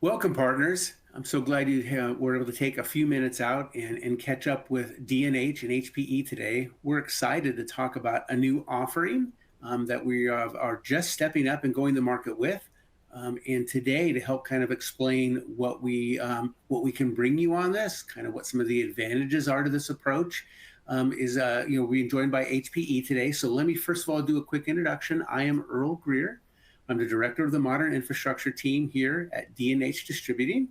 Welcome, partners. I'm so glad you were able to take a few minutes out and catch up with D&H and HPE today. We're excited to talk about a new offering that we are just stepping up and going to market with. And today, to help kind of explain what we can bring you on this, kind of what some of the advantages are to this approach, we're joined by HPE today. So let me first of all do a quick introduction. I am Earl Greer. I'm the director of the Modern Infrastructure team here at D&H Distributing.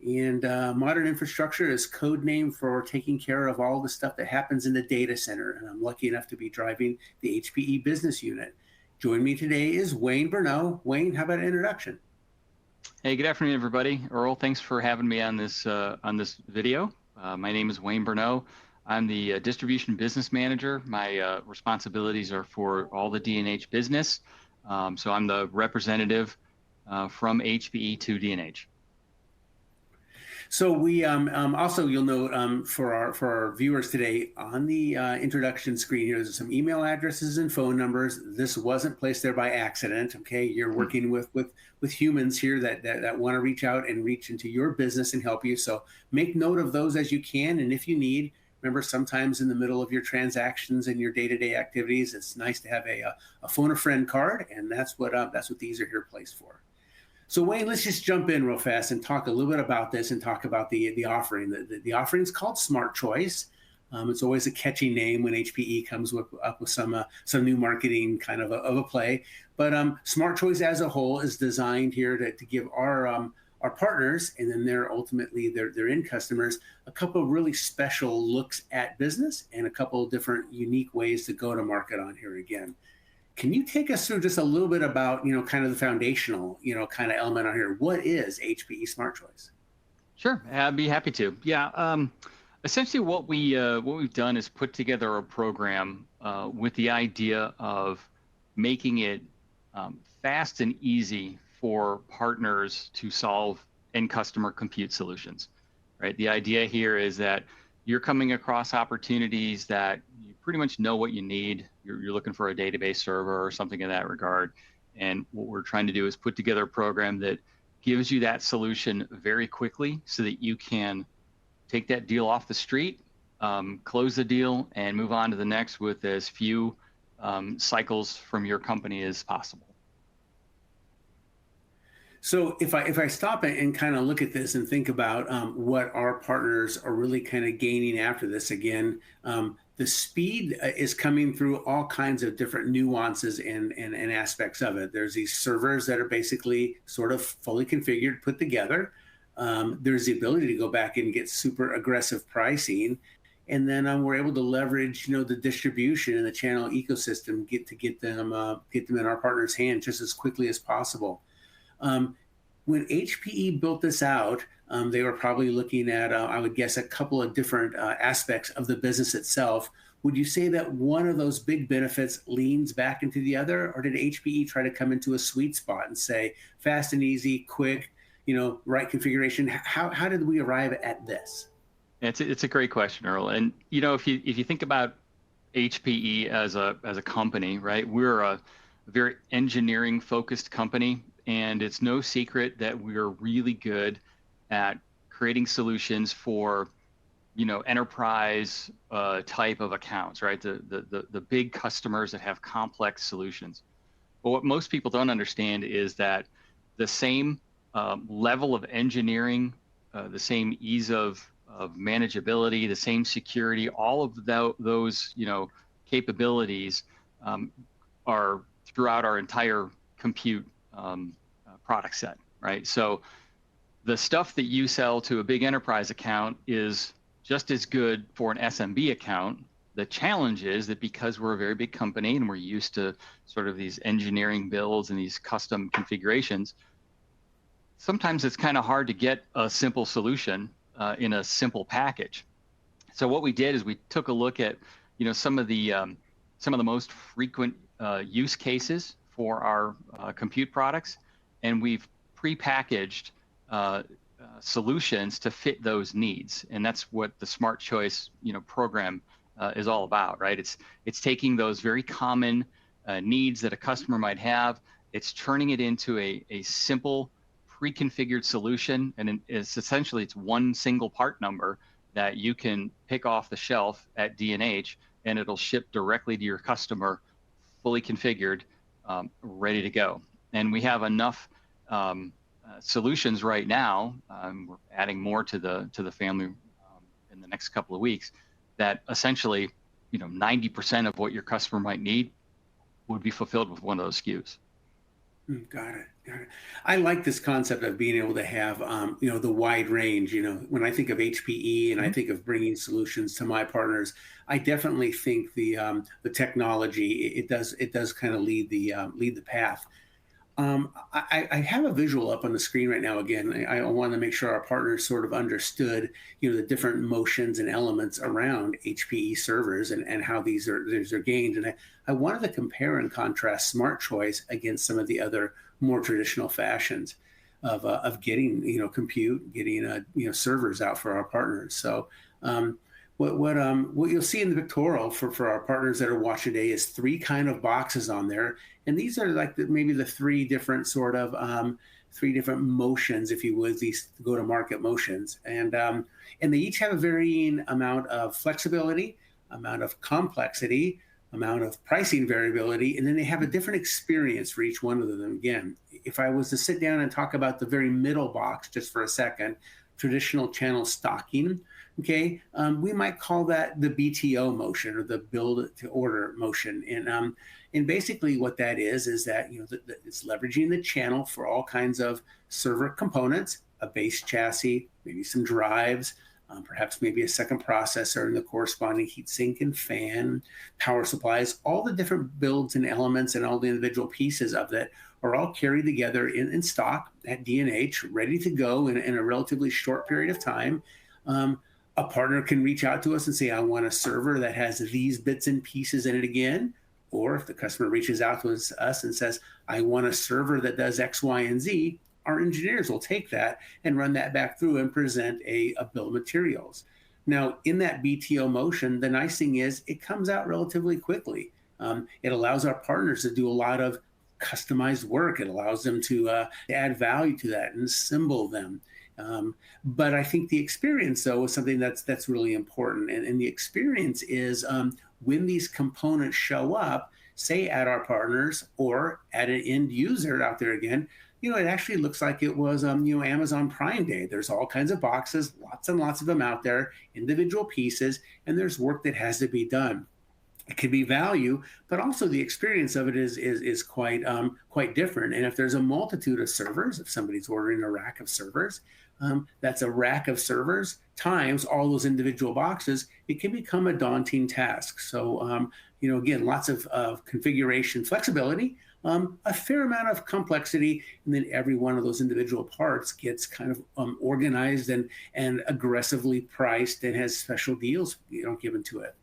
And Modern Infrastructure is code name for taking care of all the stuff that happens in the data center. And I'm lucky enough to be driving the HPE business unit. Joining me today is Wayne Burnell. Wayne, how about an introduction? Hey, good afternoon, everybody. Earl, thanks for having me on this video. My name is Wayne Burnell. I'm the distribution business manager. My responsibilities are for all the D&H business. So I'm the representative from HPE to D&H. So we also, you'll note for our viewers today, on the introduction screen here, there's some email addresses and phone numbers. This wasn't placed there by accident. Okay, you're working with humans here that want to reach out and reach into your business and help you. So make note of those as you can, and if you need. Remember, sometimes in the middle of your transactions and your day-to-day activities, it's nice to have a phone a friend card, and that's what these are here placed for. So Wayne, let's just jump in real fast and talk a little bit about this and talk about the offering. The offering is called Smart Choice. It's always a catchy name when HPE comes up with some new marketing kind of a play. But Smart Choice as a whole is designed here to give our partners, and then ultimately their end customers, a couple of really special looks at business and a couple of different unique ways to go to market on here again. Can you take us through just a little bit about, kind of the foundational, kind of element on here? What is HPE Smart Choice? Sure, I'd be happy to. Yeah, essentially what we've done is put together a program with the idea of making it fast and easy for partners to solve end customer compute solutions, right? The idea here is that you're coming across opportunities that you pretty much know what you need. You're looking for a database server or something in that regard. And what we're trying to do is put together a program that gives you that solution very quickly so that you can take that deal off the street, close the deal, and move on to the next with as few cycles from your company as possible. So if I stop and kind of look at this and think about what our partners are really kind of gaining after this, again, the speed is coming through all kinds of different nuances and aspects of it. There's these servers that are basically sort of fully configured, put together. There's the ability to go back and get super aggressive pricing. And then we're able to leverage, the distribution and the channel ecosystem, get them in our partners' hands just as quickly as possible. When HPE built this out, they were probably looking at, I would guess, a couple of different aspects of the business itself. Would you say that one of those big benefits leans back into the other, or did HPE try to come into a sweet spot and say fast and easy, quick, right configuration? How did we arrive at this? It's a great question, Earl. And if you think about HPE as a company, right? We're a very engineering focused company. And it's no secret that we're really good at creating solutions for, enterprise type of accounts, right? The big customers that have complex solutions. But what most people don't understand is that the same level of engineering, the same ease of manageability, the same security, all of those, capabilities are throughout our entire compute product set, right? So the stuff that you sell to a big enterprise account is just as good for an SMB account. The challenge is that because we're a very big company and we're used to sort of these engineering builds and these custom configurations, sometimes it's kind of hard to get a simple solution in a simple package. So what we did is we took a look at, some of the most frequent use cases for our compute products, and we've prepackaged solutions to fit those needs, and that's what the Smart Choice, program is all about, right? It's taking those very common needs that a customer might have, it's turning it into a simple, pre-configured solution, and it's essentially it's one single part number that you can pick off the shelf at D&H, and it'll ship directly to your customer, fully configured, ready to go. And we have enough solutions right now. We're adding more to the family in the next couple of weeks. That essentially, 90% of what your customer might need would be fulfilled with one of those SKUs. Got it. Got it. I like this concept of being able to have, the wide range. When I think of HPE and I think of bringing solutions to my partners, I definitely think the technology it does kind of lead the path. I have a visual up on the screen right now. Again, I want to make sure our partners sort of understood, the different motions and elements around HPE servers and how these are gained. And I wanted to compare and contrast Smart Choice against some of the other more traditional fashions of getting, compute, getting, servers out for our partners. So, what you'll see in the pictorial for our partners that are watching today is three kind of boxes on there, and these are like maybe the three different motions, if you would, these go-to-market motions, and they each have a varying amount of flexibility, amount of complexity, amount of pricing variability, and then they have a different experience for each one of them. Again, if I was to sit down and talk about the very middle box just for a second, traditional channel stocking. Okay, we might call that the BTO motion or the build to order motion, and basically what that is that it's leveraging the channel for all kinds of server components, a base chassis, maybe some drives, perhaps maybe a second processor and the corresponding heatsink and fan, power supplies, all the different builds and elements and all the individual pieces of that are all carried together in stock at D&H, ready to go in a relatively short period of time. A partner can reach out to us and say, I want a server that has these bits and pieces in it again. Or if the customer reaches out to us and says, I want a server that does X, Y, and Z, our engineers will take that and run that back through and present a bill of materials. Now, in that BTO motion, the nice thing is it comes out relatively quickly. It allows our partners to do a lot of customized work. It allows them to add value to that and assemble them. But I think the experience, though, is something that's really important. And the experience is when these components show up, say at our partners or at an end user out there again, it actually looks like it was, Amazon Prime Day. There's all kinds of boxes, lots and lots of them out there, individual pieces, and there's work that has to be done. It could be value, but also the experience of it is quite different. And if there's a multitude of servers, if somebody's ordering a rack of servers, that's a rack of servers times all those individual boxes. It can become a daunting task. So, again, lots of configuration flexibility, a fair amount of complexity, and then every one of those individual parts gets kind of organized and aggressively priced and has special deals given to it.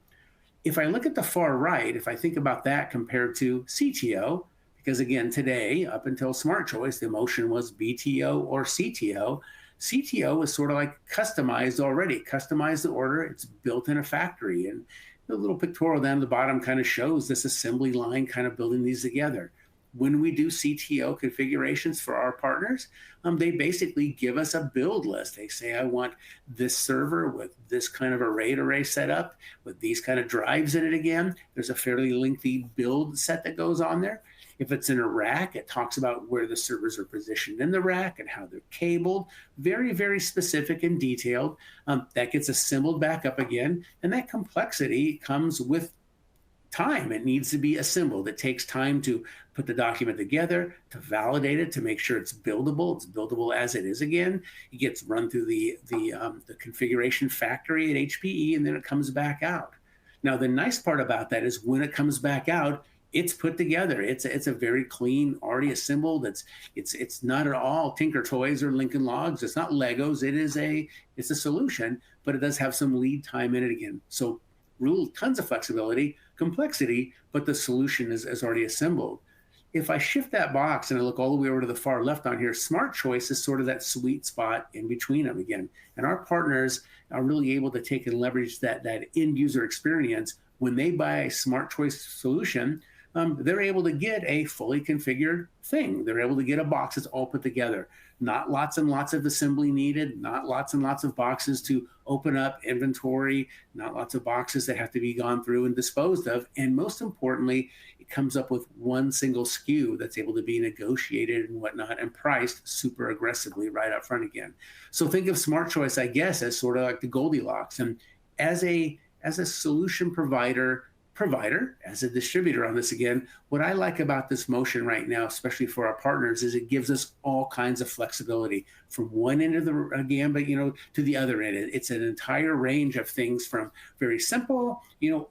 If I look at the far right, if I think about that compared to CTO, because again, today, up until Smart Choice, the motion was BTO or CTO. CTO is sort of like customized already, customized the order, it's built in a factory. And the little pictorial down the bottom kind of shows this assembly line kind of building these together. When we do CTO configurations for our partners, they basically give us a build list. They say, I want this server with this kind of a RAID array set up with these kind of drives in it again. There's a fairly lengthy build set that goes on there. If it's in a rack, it talks about where the servers are positioned in the rack and how they're cabled. Very, very specific and detailed. That gets assembled back up again. And that complexity comes with time. It needs to be assembled. It takes time to put the document together, to validate it, to make sure it's buildable. It's buildable as it is again. It gets run through the configuration factory at HPE, and then it comes back out. Now, the nice part about that is when it comes back out, it's put together. It's a very clean, already assembled. It's not at all Tinker Toys or Lincoln Logs. It's not Legos. It's a solution, but it does have some lead time in it again. So tons of flexibility, complexity, but the solution is already assembled. If I shift that box and I look all the way over to the far left on here, Smart Choice is sort of that sweet spot in between them again. And our partners are really able to take and leverage that end user experience. When they buy a Smart Choice solution, they're able to get a fully configured thing. They're able to get a box that's all put together. Not lots and lots of assembly needed, not lots and lots of boxes to open up, inventory, not lots of boxes that have to be gone through and disposed of. And most importantly, it comes up with one single SKU that's able to be negotiated and whatnot and priced super aggressively right up front again. So think of Smart Choice, I guess, as sort of like the Goldilocks. And as a solution provider, as a distributor on this again, what I like about this motion right now, especially for our partners, is it gives us all kinds of flexibility from one end of the gambit, to the other end. It's an entire range of things from very simple,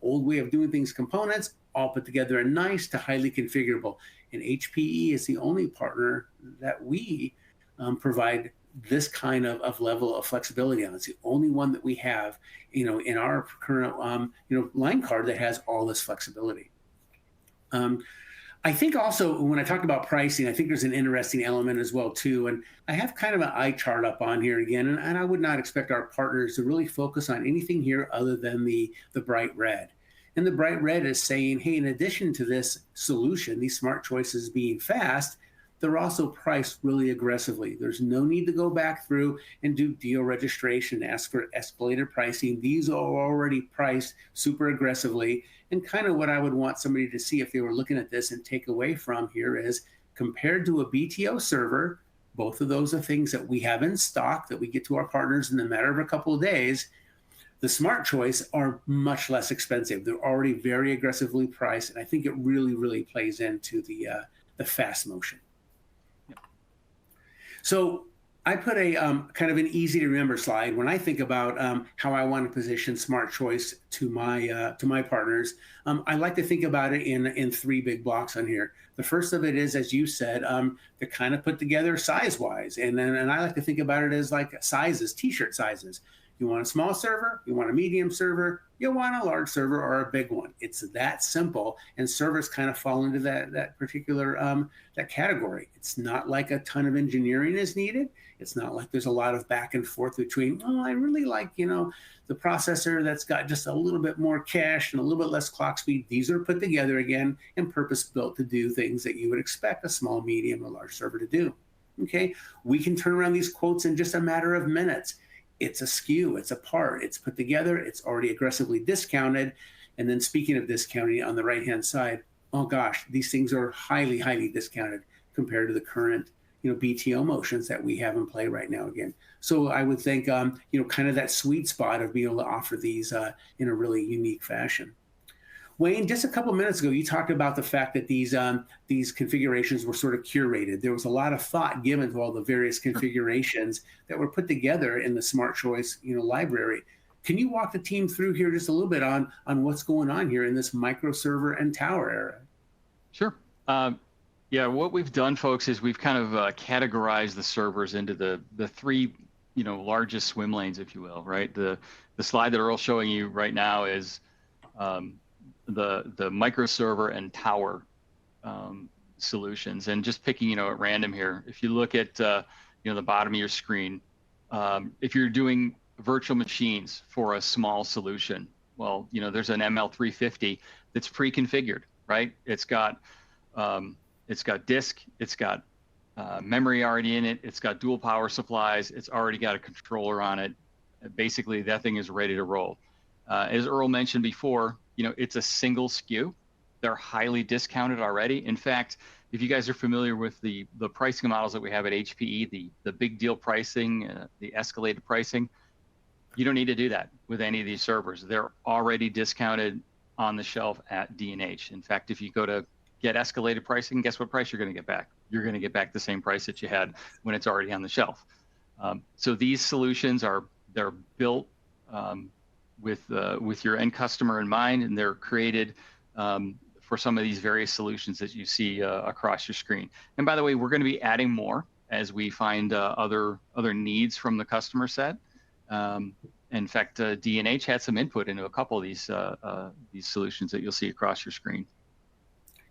old way of doing things components, all put together and nice, to highly configurable. And HPE is the only partner that we provide this kind of level of flexibility on. It's the only one that we have, in our current, line card that has all this flexibility. I think also when I talk about pricing, I think there's an interesting element as well too. And I have kind of an eye chart up on here again, and I would not expect our partners to really focus on anything here other than the bright red. And the bright red is saying, hey, in addition to this solution, these smart choices being fast, they're also priced really aggressively. There's no need to go back through and do deal registration, ask for escalated pricing. These are already priced super aggressively. And kind of what I would want somebody to see if they were looking at this and take away from here is, compared to a BTO server, both of those are things that we have in stock that we get to our partners in a matter of a couple of days. The Smart Choice are much less expensive. They're already very aggressively priced. And I think it really, really plays into the fast motion. So I put a kind of an easy to remember slide when I think about how I want to position Smart Choice to my partners. I like to think about it in three big blocks on here. The first of it is, as you said, they're kind of put together size wise, and I like to think about it as like sizes, T-shirt sizes. You want a small server, you want a medium server, you want a large server or a big one. It's that simple, and servers kind of fall into that particular that category. It's not like a ton of engineering is needed. It's not like there's a lot of back and forth between, oh, I really like, the processor that's got just a little bit more cache and a little bit less clock speed. These are put together again and purpose built to do things that you would expect a small, medium, or large server to do. Okay, we can turn around these quotes in just a matter of minutes. It's a SKU, it's a part, it's put together, it's already aggressively discounted. And then speaking of discounting, on the right-hand side, oh gosh, these things are highly, highly discounted compared to the current, BTO motions that we have in play right now again. So I would think, kind of that sweet spot of being able to offer these in a really unique fashion. Wayne, just a couple of minutes ago, you talked about the fact that these configurations were sort of curated. There was a lot of thought given to all the various configurations that were put together in the Smart Choice, library. Can you walk the team through here just a little bit on what's going on here in this microserver and tower era? Sure. Yeah, what we've done, folks, is we've kind of categorized the servers into the three, largest swim lanes, if you will, right? The slide that Earl's showing you right now is the microserver and tower solutions, and just picking at random here. If you look at the bottom of your screen, if you're doing virtual machines for a small solution, well, there's an ML350 that's pre-configured, right? It's got disk, it's got memory already in it, it's got dual power supplies, it's already got a controller on it. Basically, that thing is ready to roll. As Earl mentioned before, it's a single SKU. They're highly discounted already. In fact, if you guys are familiar with the pricing models that we have at HPE, the big deal pricing, the escalated pricing, you don't need to do that with any of these servers. They're already discounted on the shelf at D&H. In fact, if you go to get escalated pricing, guess what price you're going to get back? You're going to get back the same price that you had when it's already on the shelf. So these solutions they're built with your end customer in mind, and they're created for some of these various solutions that you see across your screen. And by the way, we're going to be adding more as we find other needs from the customer set. In fact, D&H had some input into a couple of these solutions that you'll see across your screen.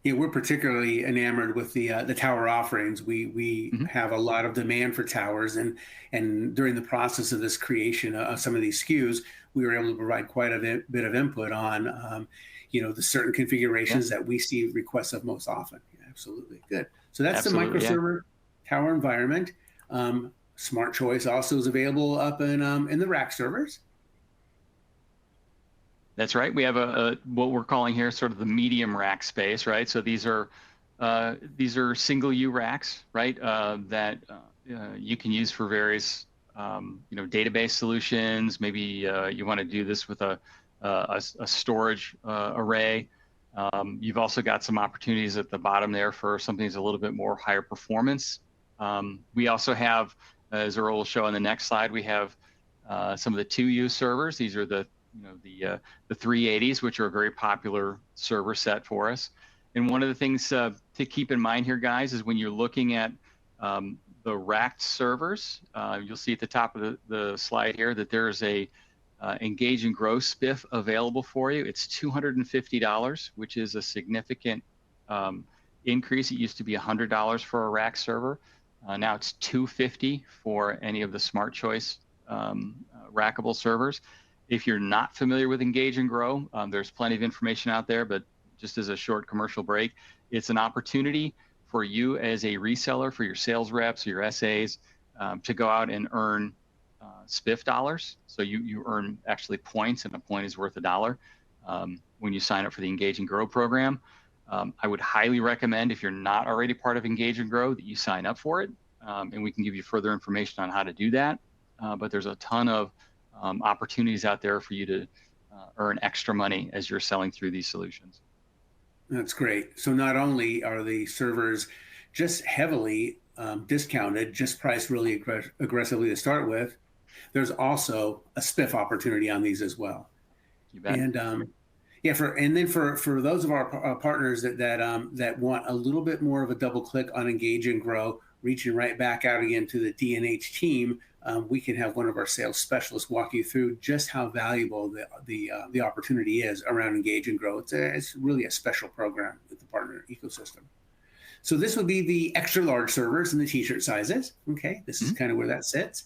Yeah, we're particularly enamored with the tower offerings. We Hmm. have a lot of demand for towers, and during the process of this creation of some of these SKUs, we were able to provide quite a bit of input on, the certain Yeah, configurations that we see requests of most often. Yeah, absolutely, good. So that's the absolutely. Yeah. microserver tower environment. Smart Choice also is available up in the rack servers. That's right. We have a what we're calling here sort of the medium rack space, right? So these are single U racks, right? That you can use for various database solutions. Maybe you want to do this with a storage array. You've also got some opportunities at the bottom there for something that's a little bit more higher performance. We also have, as Earl will show on the next slide, we have some of the 2U servers. These are the 380s, which are a very popular server set for us. And one of the things to keep in mind here, guys, is when you're looking at the racked servers, you'll see at the top of the slide here that there's a Engage and Grow spiff available for you. It's $250, which is a significant increase. It used to be $100 for a rack server. Now it's $250 for any of the Smart Choice rackable servers. If you're not familiar with Engage and Grow, there's plenty of information out there, but just as a short commercial break, it's an opportunity for you as a reseller, for your sales reps, your SAs, to go out and earn spiff dollars. So you earn actually points, and a point is worth $1 when you sign up for the Engage and Grow program. I would highly recommend, if you're not already part of Engage and Grow, that you sign up for it, and we can give you further information on how to do that. But there's a ton of opportunities out there for you to earn extra money as you're selling through these solutions. That's great. So not only are the servers just heavily discounted, just priced really aggressively to start with, there's also a spiff opportunity on these as well. You bet. And yeah, for those of our partners that want a little bit more of a double click on Engage and Grow, reaching right back out again to the D&H team, we can have one of our sales specialists walk you through just how valuable the opportunity is around Engage and Grow. It's really a special program with the partner ecosystem. So this would be the extra large servers and the t-shirt sizes. Okay, this is kind of where that sits.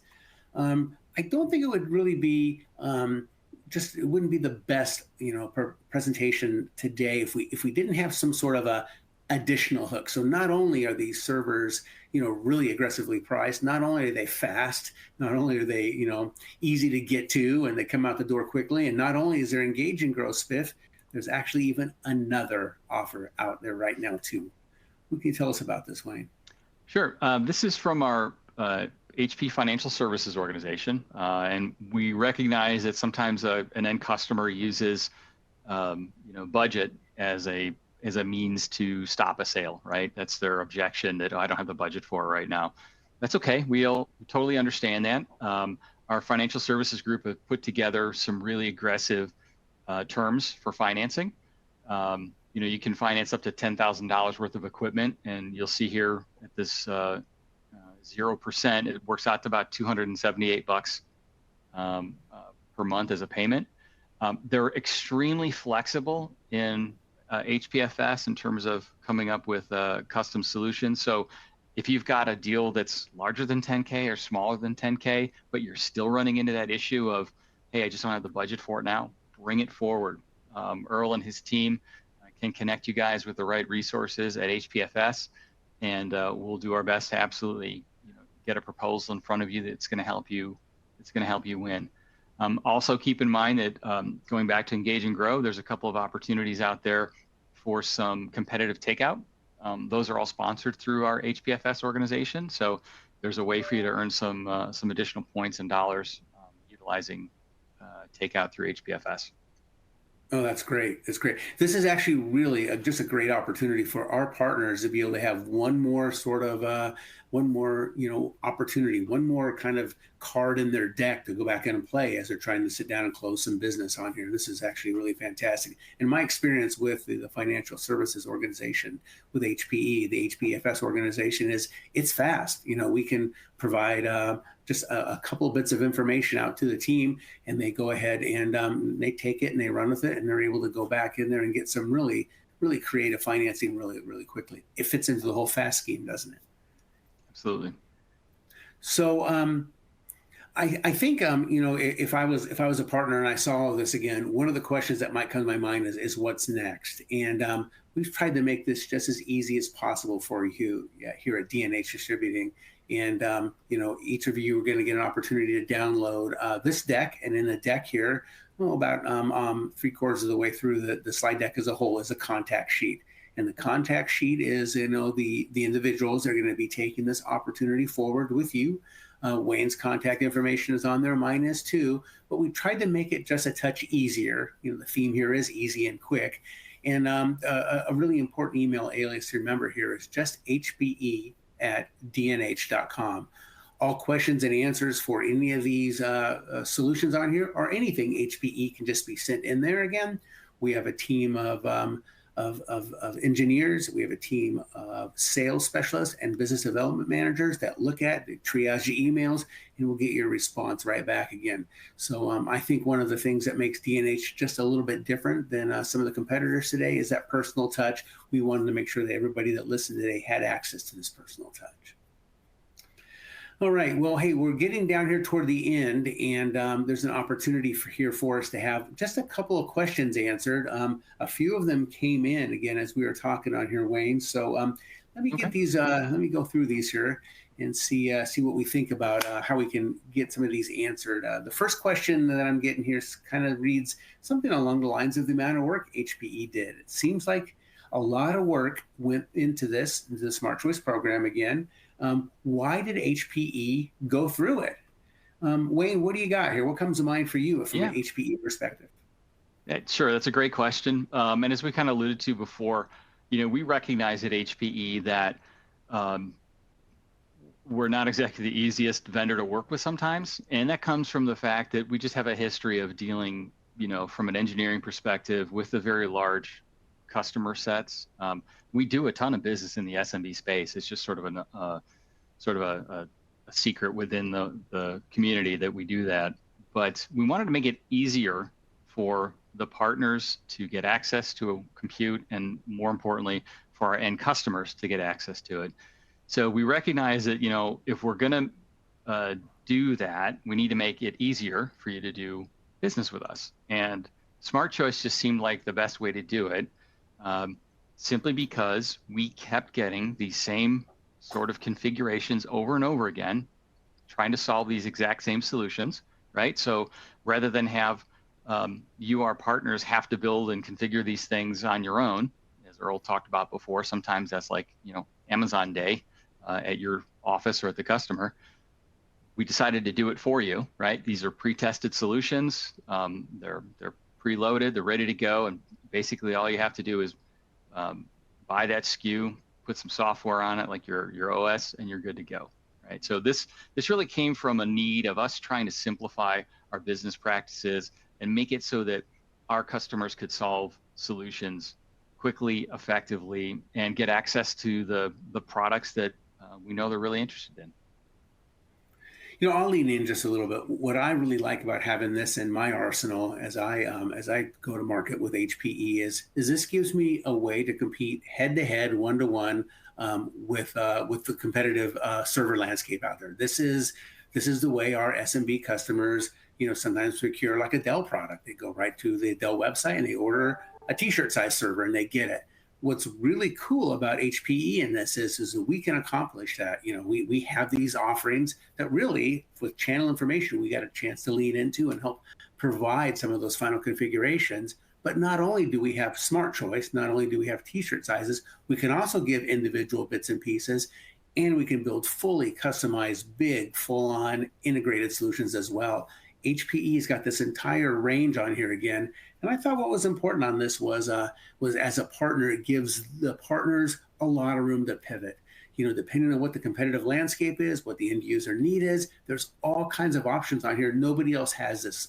I don't think it would really be it wouldn't be the best presentation today if we didn't have some sort of a additional hook. So not only are these servers really aggressively priced, not only are they fast, not only are they easy to get to and they come out the door quickly, and not only is there Engage and Grow spiff, there's actually even another offer out there right now too. Who can you tell us about this, Wayne? Sure. This is from our HP Financial Services organization, and we recognize that sometimes an end customer uses budget as a means to stop a sale, right? That's their objection, that, oh, I don't have the budget for it right now. That's okay. We'll totally understand that. Our financial services group have put together some really aggressive terms for financing. You can finance up to $10,000 worth of equipment, and you'll see here at this 0%, it works out to about $278 per month as a payment. They're extremely flexible in HPFS in terms of coming up with custom solutions. So if you've got a deal that's larger than 10K or smaller than 10K, but you're still running into that issue of, hey, I just don't have the budget for it now, bring it forward. Earl and his team can connect you guys with the right resources at HPFS, and we'll do our best to absolutely get a proposal in front of you that's going to help you. It's going to help you win. Also keep in mind that going back to Engage and Grow, there's a couple of opportunities out there for some competitive takeout. Those are all sponsored through our HPFS organization. So there's a way for you to earn some additional points and dollars utilizing takeout through HPFS. Oh, that's great. That's great. This is actually really just a great opportunity for our partners to be able to have one more opportunity, one more kind of card in their deck to go back in and play as they're trying to sit down and close some business on here. This is actually really fantastic. In my experience with the financial services organization, with HPE, the HPFS organization, it's fast. We can provide just a couple of bits of information out to the team, and they go ahead and they take it and they run with it, and they're able to go back in there and get some really really creative financing really quickly. It fits into the whole FAST scheme, doesn't it? Absolutely. So I think if I was a partner and I saw all this again, one of the questions that might come to my mind is what's next, and we've tried to make this just as easy as possible for you here at DNH Distributing. And each of you are going to get an opportunity to download this deck, and in the deck here, well, about 3/4 of the way through the slide deck as a whole is a contact sheet. And the contact sheet is, the individuals that are going to be taking this opportunity forward with you. Wayne's contact information is on there, mine is too, but we tried to make it just a touch easier. The theme here is easy and quick. And a really important email alias to remember here is just hpe@dnh.com. All questions and answers for any of these solutions on here or anything HPE can just be sent in there again. We have a team of engineers. We have a team of sales specialists and business development managers that look at, they triage your emails, and we'll get your response right back again. So I think one of the things that makes DNH just a little bit different than some of the competitors today is that personal touch. We wanted to make sure that everybody that listened today had access to this personal touch. All right. Well, hey, we're getting down here toward the end, and there's an opportunity for us to have just a couple of questions answered. A few of them came in again as we were talking on here, Wayne. So let me get these. Let me go through these here and see what we think about how we can get some of these answered. The first question that I'm getting here kind of reads something along the lines of the amount of work HPE did. It seems like a lot of work went into the Smart Choice program again. Why did HPE go through it? Wayne, what do you got here? What comes to mind for you from an HPE perspective? Yeah, sure, that's a great question. And as we kind of alluded to before, we recognize at HPE that we're not exactly the easiest vendor to work with sometimes. And that comes from the fact that we just have a history of dealing, from an engineering perspective with the very large customer sets. We do a ton of business in the SMB space. It's just sort of a secret within the community that we do that. But we wanted to make it easier for the partners to get access to a compute, and more importantly, for our end customers to get access to it. So we recognize that, if we're going to do that, we need to make it easier for you to do business with us. And Smart Choice just seemed like the best way to do it. Simply because we kept getting the same sort of configurations over and over again, trying to solve these exact same solutions, right? So rather than have you, our partners, have to build and configure these things on your own, as Earl talked about before, sometimes that's like, Amazon Day at your office or at the customer. We decided to do it for you, right? These are pre-tested solutions. They're preloaded, they're ready to go, and basically all you have to do is buy that SKU, put some software on it like your OS, and you're good to go, right? So this really came from a need of us trying to simplify our business practices and make it so that our customers could solve solutions quickly, effectively, and get access to the products that we know they're really interested in. I'll lean in just a little bit. What I really like about having this in my arsenal as I go to market with HPE is this gives me a way to compete head to head, one to one with the competitive server landscape out there. This is the way our SMB customers, sometimes procure like a Dell product. They go right to the Dell website and they order a T-shirt size server and they get it. What's really cool about HPE in this is that we can accomplish that. We have these offerings that really, with channel information, we got a chance to lean into and help provide some of those final configurations. But not only do we have Smart Choice, not only do we have T-shirt sizes, we can also give individual bits and pieces, and we can build fully customized, big, full-on integrated solutions as well. HPE's got this entire range on here again. And I thought what was important on this was as a partner, it gives the partners a lot of room to pivot. Depending on what the competitive landscape is, what the end user need is, there's all kinds of options on here. Nobody else has this.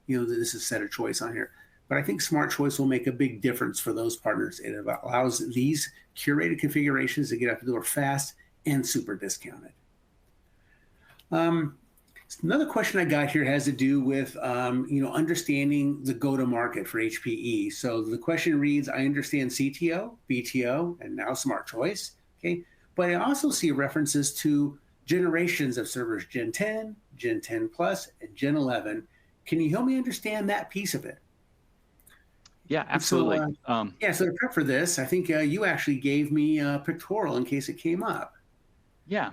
This is set of choice on here. But I think Smart Choice will make a big difference for those partners. It allows these curated configurations to get out the door fast and super discounted. Another question I got here has to do with, understanding the go-to-market for HPE. So the question reads, I understand CTO, BTO, and now Smart Choice, okay? But I also see references to generations of servers, Gen 10, Gen 10 Plus, and Gen 11. Can you help me understand that piece of it? Yeah, And so, absolutely. yeah, so to prep for this, I think you actually gave me a pictorial in case it came up. Yeah.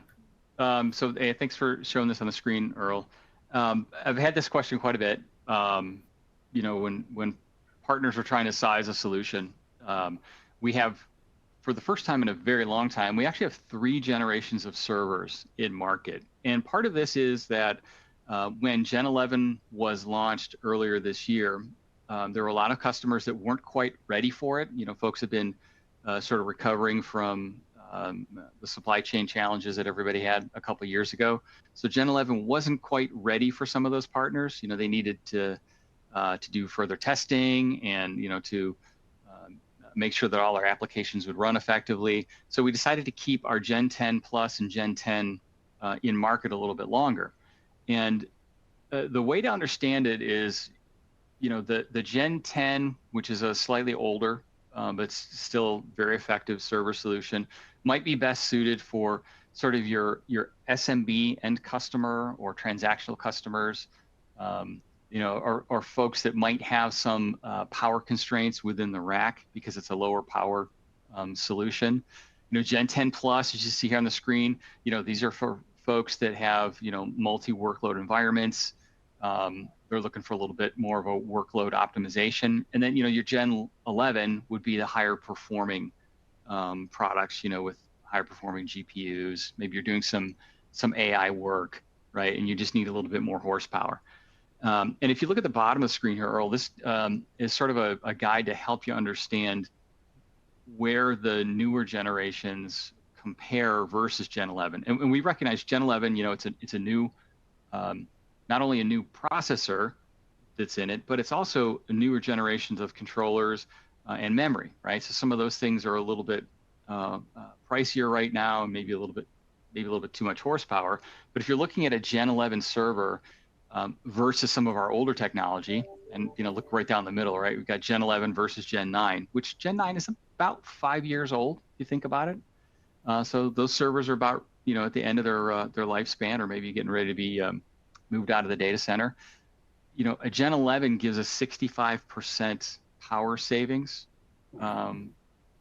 So thanks for showing this on the screen, Earl. I've had this question quite a bit. When partners are trying to size a solution, we have, for the first time in a very long time, we actually have 3 generations of servers in market. And part of this is that when Gen 11 was launched earlier this year, there were a lot of customers that weren't quite ready for it. Folks have been sort of recovering from the supply chain challenges that everybody had a couple of years ago. So Gen 11 wasn't quite ready for some of those partners. They needed to do further testing and to make sure that all our applications would run effectively. So we decided to keep our Gen 10 Plus and Gen 10 in market a little bit longer. And the way to understand it is, the Gen 10, which is a slightly older, but still very effective server solution, might be best suited for sort of your SMB end customer or transactional customers, or folks that might have some power constraints within the rack because it's a lower power solution. Gen 10 Plus, as you see here on the screen, these are for folks that have, multi-workload environments. They're looking for a little bit more of a workload optimization. And then, your Gen 11 would be the higher performing products, with higher performing GPUs. Maybe you're doing some AI work, right? And you just need a little bit more horsepower. And if you look at the bottom of the screen here, Earl, this is sort of a guide to help you understand where the newer generations compare versus Gen 11. And we recognize Gen 11, it's a new, not only a new processor that's in it, but it's also newer generations of controllers and memory, right? So some of those things are a little bit pricier right now, and maybe a little bit too much horsepower. But if you're looking at a Gen 11 server versus some of our older technology, and look right down the middle, right? We've got Gen 11 versus Gen 9, which Gen 9 is about 5 years old, if you think about it. So those servers are about at the end of their lifespan, or maybe getting ready to be moved out of the data center. A Gen 11 gives us 65% power savings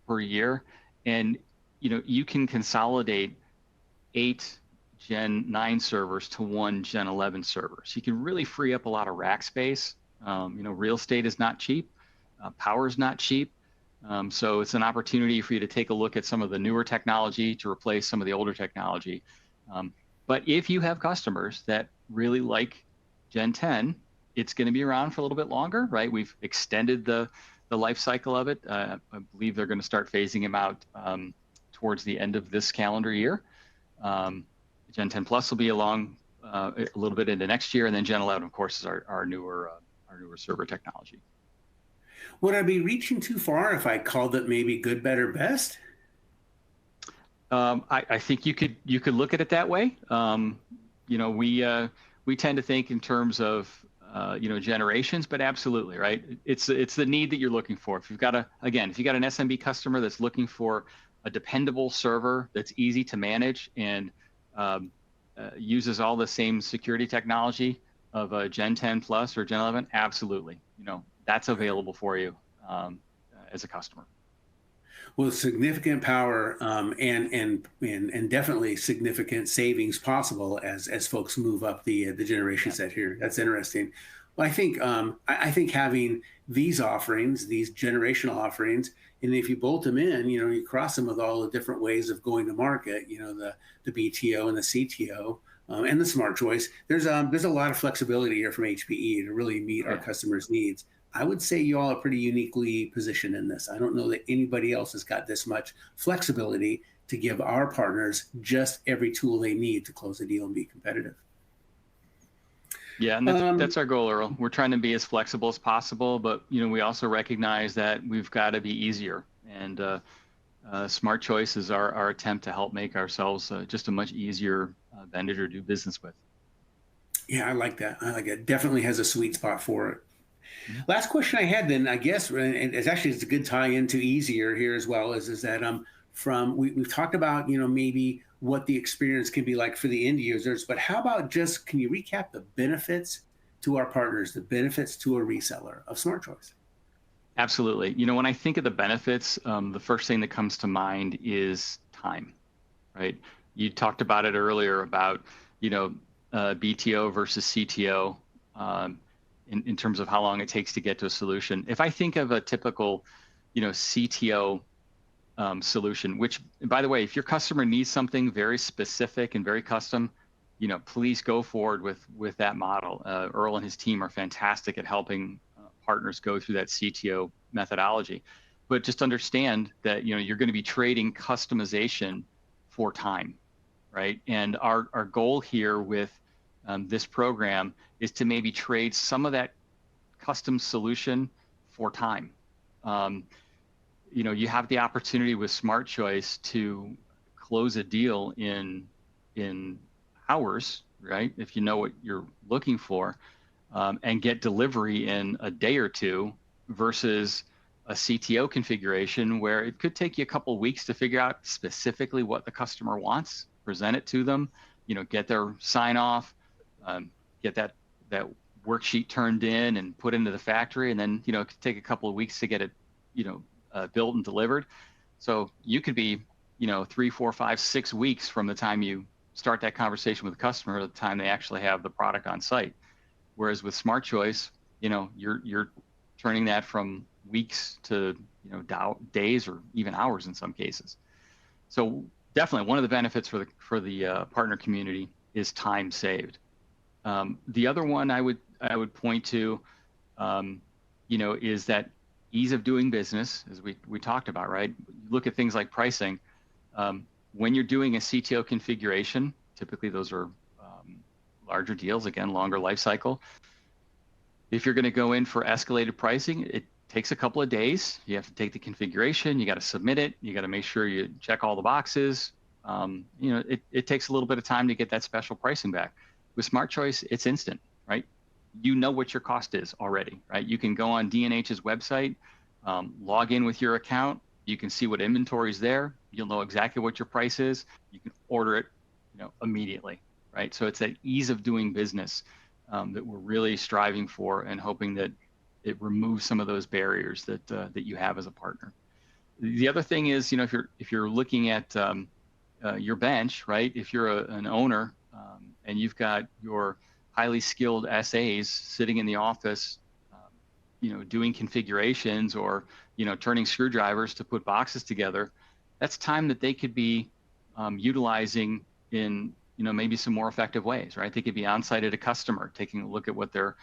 per year, and you can consolidate 8 Gen 9 servers to 1 Gen 11 server. So you can really free up a lot of rack space. Real estate is not cheap, power is not cheap. So it's an opportunity for you to take a look at some of the newer technology to replace some of the older technology. But if you have customers that really like Gen 10, it's going to be around for a little bit longer, right? We've extended the life cycle of it. I believe they're going to start phasing them out towards the end of this calendar year. Gen 10 Plus will be along a little bit into next year, and then Gen 11, of course, is our newer server technology. Would I be reaching too far if I called it maybe good, better, best? I think you could look at it that way. We tend to think in terms of generations, but absolutely, right? It's the need that you're looking for. If you've got an SMB customer that's looking for a dependable server that's easy to manage and uses all the same security technology of a Gen 10 Plus or Gen 11, absolutely, that's available for you as a customer. Well, significant power and definitely significant savings possible as folks move up the generation set here. That's interesting. Well, I think having these offerings, these generational offerings, and if you bolt them in, you cross them with all the different ways of going to market. The BTO and the CTO and the Smart Choice. There's a lot of flexibility here from HPE to really meet our customers' needs. I would say you all are pretty uniquely positioned in this. I don't know that anybody else has got this much flexibility to give our partners just every tool they need to close a deal and be competitive. Yeah, and that's our goal, Earl. We're trying to be as flexible as possible, but we also recognize that we've got to be easier. And Smart Choice is our attempt to help make ourselves just a much easier vendor to do business with. Yeah, I like that. I like it. Definitely has a sweet spot for it. Mhm. Last question I had then, I guess, and it's a good tie into easier here as well, is that from we've talked about, maybe what the experience can be like for the end users, but how about just can you recap the benefits to our partners, the benefits to a reseller of Smart Choice? Absolutely. When I think of the benefits, the first thing that comes to mind is time, right? You talked about it earlier about, you know, BTO versus CTO, um, in terms of how long it takes to get to a solution. If I think of a typical, CTO solution, which, by the way, if your customer needs something very specific and very custom, please go forward with that model. Earl and his team are fantastic at helping partners go through that CTO methodology. But just understand that you're going to be trading customization for time, right? And our goal here with this program is to maybe trade some of that custom solution for time. Um, you have the opportunity with Smart Choice to close a deal in hours, right? If you know what you're looking for, and get delivery in a day or two versus a CTO configuration where it could take you a couple of weeks to figure out specifically what the customer wants, present it to them, get their sign off, um, get that worksheet turned in and put into the factory, and then it could take a couple of weeks to get it, built and delivered. So you could be, 3, 4, 5, 6 weeks from the time you start that conversation with the customer to the time they actually have the product on site. Whereas with Smart Choice, you're turning that from weeks to days or even hours in some cases. So definitely one of the benefits for the partner community is time saved. The other one I would point to, um, is that ease of doing business, as we talked about, right? Look at things like pricing. When you're doing a CTO configuration, typically those are larger deals, again, longer life cycle. If you're going to go in for escalated pricing, it takes a couple of days. You have to take the configuration, you got to submit it, you got to make sure you check all the boxes. It takes a little bit of time to get that special pricing back. With Smart Choice, it's instant, right? You know what your cost is already, right? You can go on D&H's website, log in with your account. You can see what inventory is there. You'll know exactly what your price is. You can order it, immediately, right? So it's that ease of doing business that we're really striving for and hoping that it removes some of those barriers that you have as a partner. The other thing is, if you're looking at your bench, right? If you're an owner and you've got your highly skilled SAs sitting in the office, doing configurations or turning screwdrivers to put boxes together, that's time that they could be utilizing in maybe some more effective ways, right? They could be on site at a customer, taking a look at what their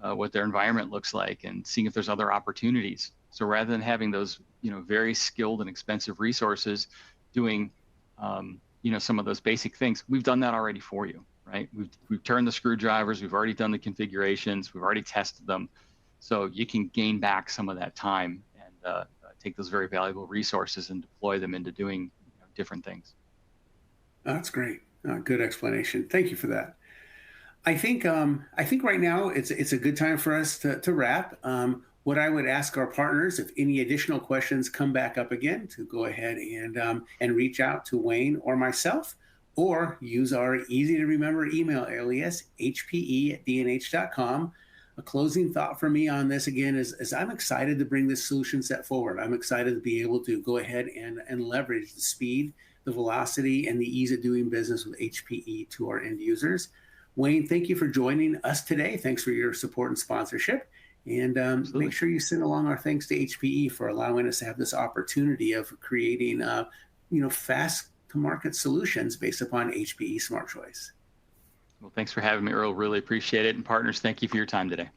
environment looks like and seeing if there's other opportunities. So rather than having those very skilled and expensive resources doing some of those basic things, we've done that already for you, right? We've turned the screwdrivers, we've already done the configurations, we've already tested them, so you can gain back some of that time and take those very valuable resources and deploy them into doing different things. That's great. Good explanation. Thank you for that. I think right now it's a good time for us to wrap. What I would ask our partners, if any additional questions come back up again, to go ahead and reach out to Wayne or myself, or use our easy to remember email alias hpe@dnh.com. A closing thought for me on this again is I'm excited to bring this solution set forward. I'm excited to be able to go ahead and leverage the speed, the velocity, and the ease of doing business with HPE to our end users. Wayne, thank you for joining us today. Thanks for your support and sponsorship. And make Absolutely. sure you send along our thanks to HPE for allowing us to have this opportunity of creating, fast to market solutions based upon HPE Smart Choice. Well, thanks for having me, Earl. Really appreciate it. And partners, thank you for your time today.